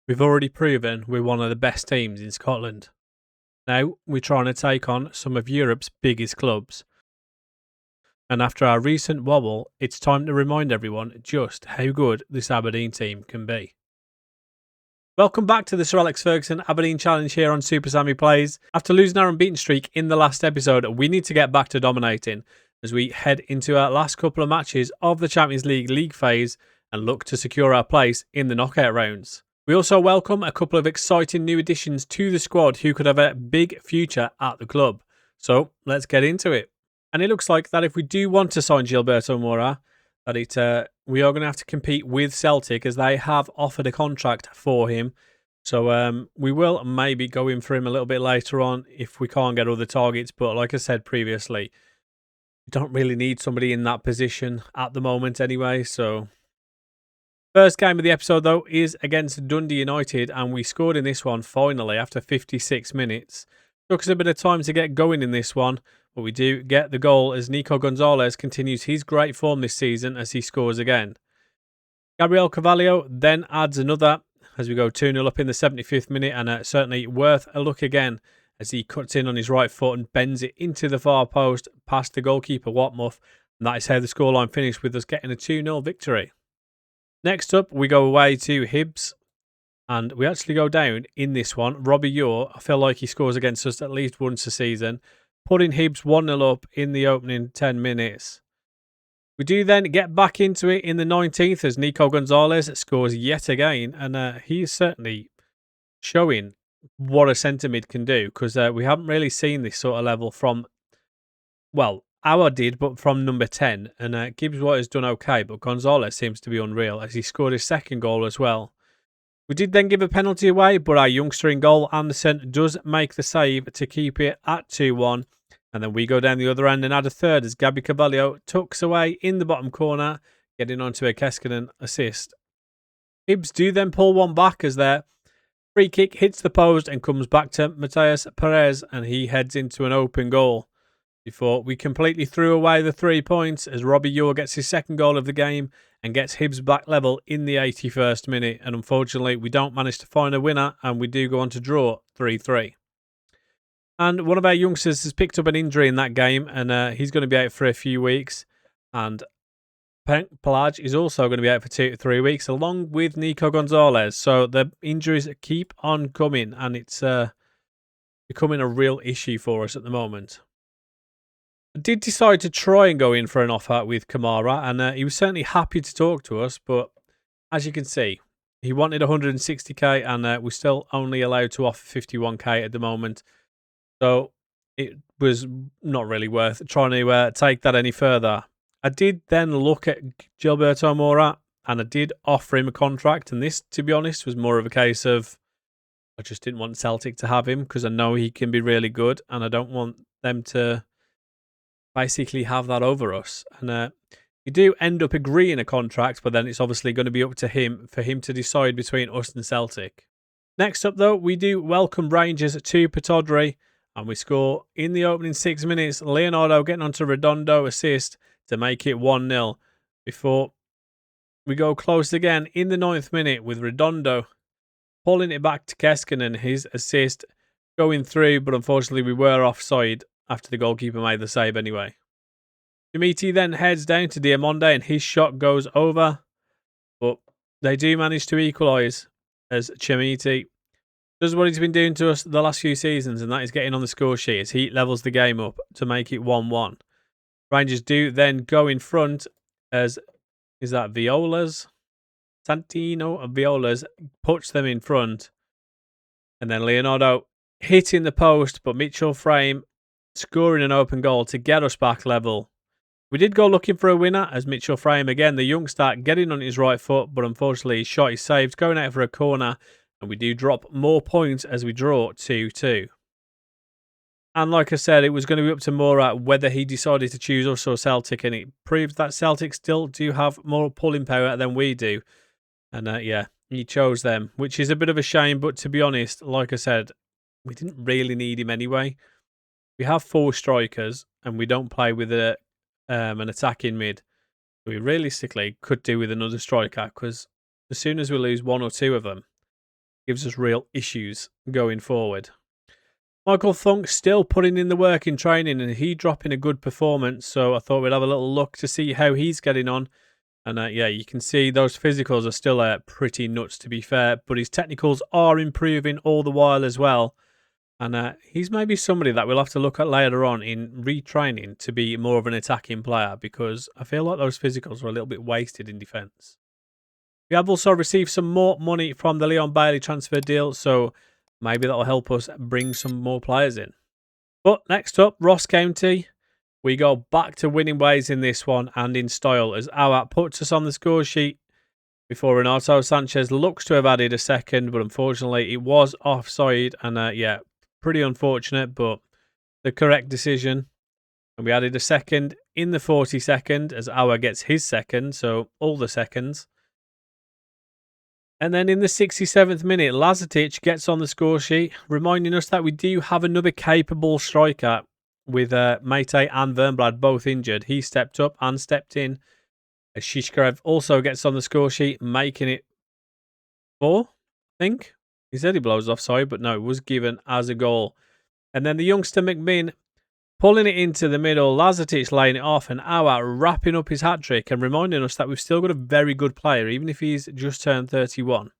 We've already proven we're one of the best teams in Scotland. Now we're trying to take on some of Europe's biggest clubs. And after our recent wobble, it's time to remind everyone just how good this Aberdeen team can be. Welcome back to the Sir Alex Ferguson Aberdeen Challenge here on Super Sammy Plays. After losing our unbeaten streak in the last episode, we need to get back to dominating as we head into our last couple of matches of the Champions League phase and look to secure our place in the knockout rounds. We also welcome a couple of exciting new additions to the squad who could have a big future at the club. So let's get into it. And it looks like that if we do want to sign Gilberto Moura, that we are going to have to compete with Celtic as they have offered a contract for him. So we will maybe go in for him a little bit later on if we can't get other targets. But like I said previously, we don't really need somebody in that position at the moment anyway. So first game of the episode, though, is against Dundee United, and we scored in this one finally after 56 minutes. Took us a bit of time to get going in this one, but we do get the goal as Nico Gonzalez continues his great form this season as he scores again. Gabriel Carvalho then adds another as we go 2-0 up in the 75th minute, and certainly worth a look again as he cuts in on his right foot and bends it into the far post past the goalkeeper Watmuth, and that is how the scoreline finished with us getting a 2-0 victory. Next up, we go away to Hibs, and we actually go down in this one. Robbie Ure, I feel like he scores against us at least once a season, putting Hibs 1-0 up in the opening 10 minutes. We do then get back into it in the 19th as Nico Gonzalez scores yet again, and he's certainly showing what a centre mid can do, because we haven't really seen this sort of level from, well, Our did, but from number 10. And Gibbs White has done okay, but Gonzalez seems to be unreal as he scored his second goal as well. We did then give a penalty away, but our youngster in goal, Anderson, does make the save to keep it at 2-1. And then we go down the other end and add a third as Gabby Carvalho tucks away in the bottom corner, getting onto a Keskinen assist. Hibs do then pull one back as their free kick hits the post and comes back to Matheus Perez, and he heads into an open goal. Before we completely threw away the 3 points as Robbie Ure gets his second goal of the game and gets Hibs back level in the 81st minute. And unfortunately, we don't manage to find a winner and we do go on to draw 3-3. And one of our youngsters has picked up an injury in that game, and he's going to be out for a few weeks. And Pelage is also going to be out for 2 to 3 weeks, along with Nico Gonzalez. So the injuries keep on coming, and it's becoming a real issue for us at the moment. I did decide to try and go in for an offer with Kamara, and he was certainly happy to talk to us, but as you can see, he wanted 160k, and we're still only allowed to offer 51k at the moment. So it was not really worth trying to take that any further. I did then look at Gilberto Moura, and I did offer him a contract, and this, to be honest, was more of a case of I just didn't want Celtic to have him because I know he can be really good, and I don't want them to basically have that over us. And you do end up agreeing a contract, but then it's obviously going to be up to him for him to decide between us and Celtic. Next up, though, we do welcome Rangers to Pittodrie, and we score in the opening 6 minutes. Leonardo getting onto Redondo assist to make it 1-0 before we go close again in the 9th minute with Redondo pulling it back to Keskinen, his assist going through, but unfortunately we were offside after the goalkeeper made the save anyway. Jamiti then heads down to Diamonde and his shot goes over, but they do manage to equalise as Jamiti does what he's been doing to us the last few seasons, and that is getting on the score sheet as he levels the game up to make it 1-1. Rangers do then go in front as, is that Viola's? Santino and Viola's puts them in front, and then Leonardo hitting the post, but Mitchell Frame scoring an open goal to get us back level. We did go looking for a winner as Mitchell Frame, again, the youngster, getting on his right foot, but unfortunately his shot is saved, going out for a corner, and we do drop more points as we draw 2-2. And like I said, it was going to be up to Moura whether he decided to choose us or Celtic, and it proves that Celtic still do have more pulling power than we do. And yeah, he chose them, which is a bit of a shame, but to be honest, like I said, we didn't really need him anyway. We have 4 strikers, and we don't play with an attacking mid. We realistically could do with another striker, because as soon as we lose 1 or 2 of them, gives us real issues going forward. Michael Funk still putting in the work in training and he dropping a good performance, so I thought we'd have a little look to see how he's getting on. And yeah, you can see those physicals are still pretty nuts, to be fair, but his technicals are improving all the while as well. And he's maybe somebody that we'll have to look at later on in retraining to be more of an attacking player, because I feel like those physicals are a little bit wasted in defence. We have also received some more money from the Leon Bailey transfer deal, so maybe that'll help us bring some more players in. But next up, Ross County. We go back to winning ways in this one and in style as Awat puts us on the score sheet before Renato Sanchez looks to have added a second, but unfortunately it was offside. And yeah, pretty unfortunate, but the correct decision. And we added a second in the 42nd as Awat gets his second, so all the seconds. And then in the 67th minute, Lazetic gets on the score sheet, reminding us that we do have another capable striker with Mate and Vernblad both injured. He stepped up and stepped in. As Shishkarev also gets on the score sheet, making it 4, I think. He said he blows offside, but no, it was given as a goal. And then the youngster McMinn pulling it into the middle, Lazetic laying it off, and Awat wrapping up his hat-trick and reminding us that we've still got a very good player, even if he's just turned 31.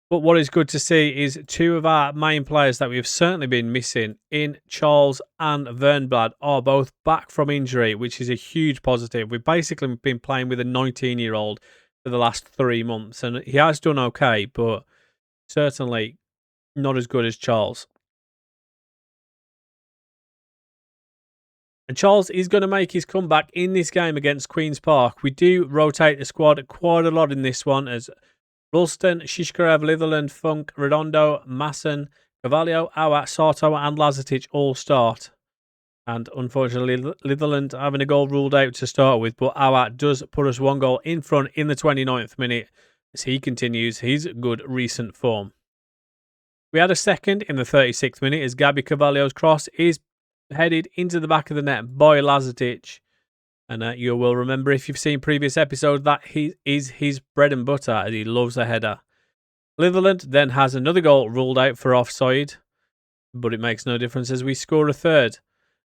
But what is good to see is two of our main players that we have certainly been missing in Charles and Vernblad are both back from injury, which is a huge positive. We've basically been playing with a 19-year-old for the last 3 months, and he has done okay, but certainly not as good as Charles. And Charles is going to make his comeback in this game against Queen's Park. We do rotate the squad quite a lot in this one as Ralston, Shishkarev, Litherland, Funk, Redondo, Masson, Carvalho, Awat, Sarto and Lazetic all start. And unfortunately, Litherland having a goal ruled out to start with, but Awat does put us 1 goal in front in the 29th minute as he continues his good recent form. We had a second in the 36th minute as Gabby Carvalho's cross is headed into the back of the net by Lazetic. And you will remember if you've seen previous episodes that he is his bread and butter as he loves a header. Litherland then has another goal ruled out for offside, but it makes no difference as we score a third.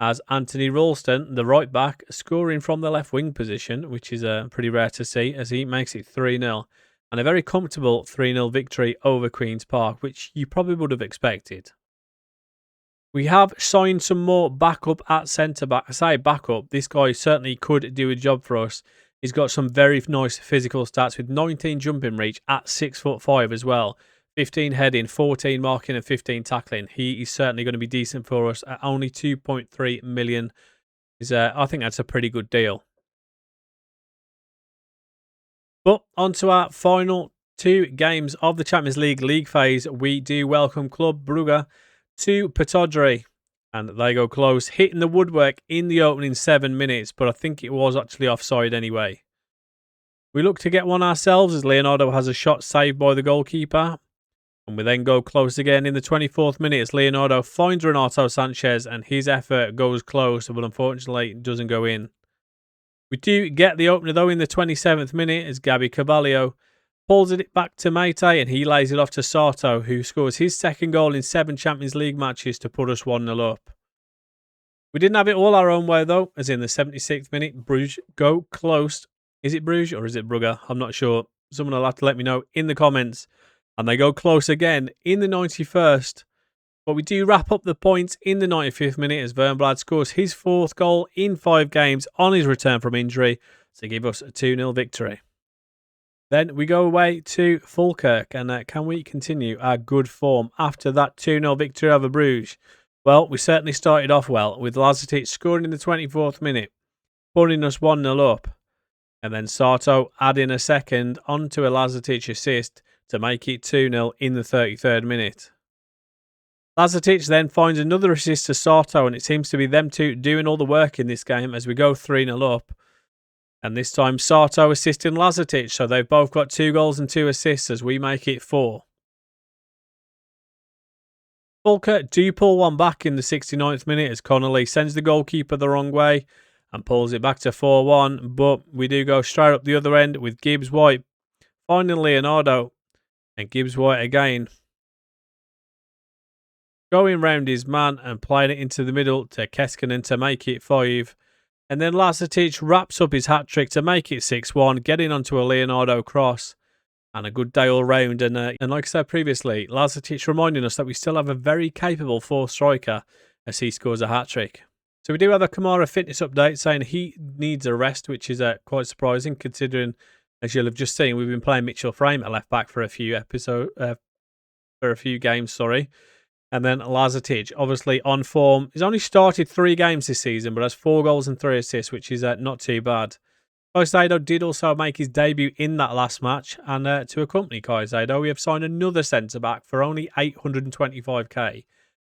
As Anthony Ralston, the right back, scoring from the left wing position, which is pretty rare to see as he makes it 3-0. And a very comfortable 3-0 victory over Queen's Park, which you probably would have expected. We have signed some more backup at centre-back. I say backup, this guy certainly could do a job for us. He's got some very nice physical stats with 19 jumping reach at 6'5" as well. 15 heading, 14 marking and 15 tackling. He is certainly going to be decent for us at only 2.3 million. I think that's a pretty good deal. But on to our final 2 games of the Champions League phase. We do welcome Club Brugge to Pataudry, and they go close, hitting the woodwork in the opening 7 minutes, but I think it was actually offside anyway. We look to get one ourselves as Leonardo has a shot saved by the goalkeeper, and we then go close again in the 24th minute as Leonardo finds Renato Sanchez and his effort goes close, but unfortunately it doesn't go in. We do get the opener though in the 27th minute as Gabby Carvalho pulls it back to Mate and he lays it off to Sarto, who scores his second goal in 7 Champions League matches to put us 1-0 up. We didn't have it all our own way though, as in the 76th minute, Bruges go close. Is it Bruges or is it Brugge? I'm not sure. Someone will have to let me know in the comments. And they go close again in the 91st. But we do wrap up the points in the 95th minute as Vernblad scores his 4th goal in 5 games on his return from injury to give us a 2-0 victory. Then we go away to Falkirk, and can we continue our good form after that 2-0 victory over Bruges? Well, we certainly started off well, with Lazetic scoring in the 24th minute, putting us 1-0 up. And then Sarto adding a second onto a Lazetic assist to make it 2-0 in the 33rd minute. Lazetic then finds another assist to Sarto, and it seems to be them two doing all the work in this game as we go 3-0 up. And this time Sarto assisting Lazetic, so they've both got 2 goals and 2 assists as we make it 4. Falkirk do pull one back in the 69th minute as Connolly sends the goalkeeper the wrong way and pulls it back to 4-1, but we do go straight up the other end with Gibbs White finding Leonardo. And Gibbs White again, going round his man and playing it into the middle to Keskinen to make it 5. And then Lazatic wraps up his hat-trick to make it 6-1, getting onto a Leonardo cross. And a good day all round. And like I said previously, Lazatic reminding us that we still have a very capable fourth striker as he scores a hat-trick. So we do have a Kamara fitness update saying he needs a rest, which is quite surprising considering, as you'll have just seen, we've been playing Mitchell Frame at left back for a few games, sorry. And then Lazatic, obviously on form. He's only started 3 games this season, but has 4 goals and 3 assists, which is not too bad. Caicedo did also make his debut in that last match, and to accompany Caicedo, we have signed another centre-back for only 825k.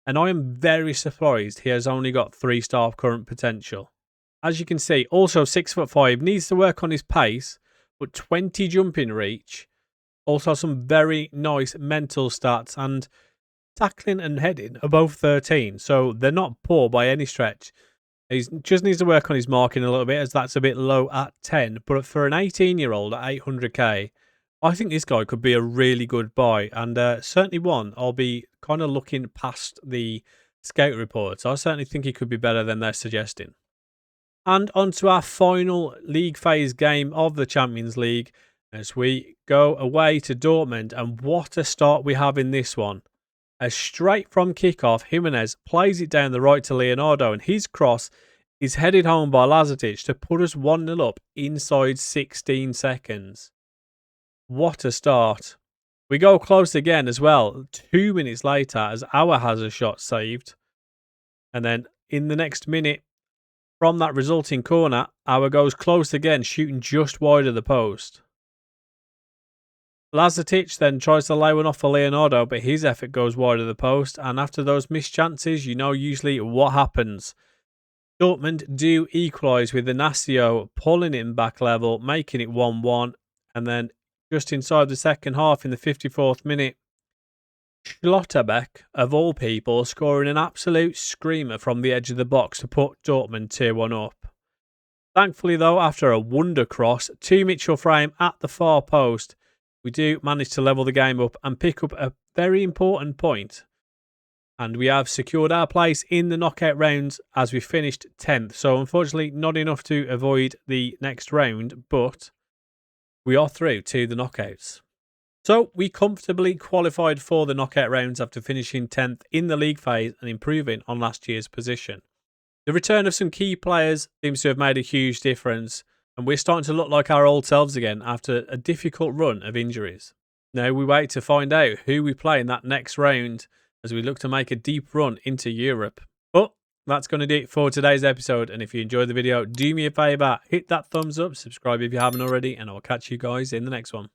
And I am very surprised he has only got 3-star current potential. As you can see, also 6'5", needs to work on his pace, but 20 jumping reach. Also some very nice mental stats, and tackling and heading are both 13, so they're not poor by any stretch. He just needs to work on his marking a little bit, as that's a bit low at 10. But for an 18-year-old at 800k, I think this guy could be a really good buy. And certainly one, I'll be kind of looking past the scout reports. I certainly think he could be better than they're suggesting. And on to our final league phase game of the Champions League, as we go away to Dortmund. And what a start we have in this one. As straight from kickoff, Jimenez plays it down the right to Leonardo, and his cross is headed home by Lazatic to put us 1-0 up inside 16 seconds. What a start. We go close again as well, 2 minutes later, as Auer has a shot saved. And then in the next minute, from that resulting corner, Auer goes close again, shooting just wide of the post. Lazatic then tries to lay one off for Leonardo, but his effort goes wide of the post. And after those missed chances, you know usually what happens. Dortmund do equalise with Inacio pulling it in back level, making it 1-1. And then just inside the second half in the 54th minute, Schlotterbeck, of all people, scoring an absolute screamer from the edge of the box to put Dortmund 2-1 up. Thankfully though, after a wonder cross to Mitchell Frame at the far post, we do manage to level the game up and pick up a very important point. And we have secured our place in the knockout rounds as we finished 10th. So unfortunately not enough to avoid the next round, but we are through to the knockouts. So we comfortably qualified for the knockout rounds after finishing 10th in the league phase and improving on last year's position. The return of some key players seems to have made a huge difference, and we're starting to look like our old selves again after a difficult run of injuries. Now we wait to find out who we play in that next round as we look to make a deep run into Europe. But that's going to do it for today's episode, and if you enjoyed the video, do me a favour, hit that thumbs up, subscribe if you haven't already, and I'll catch you guys in the next one.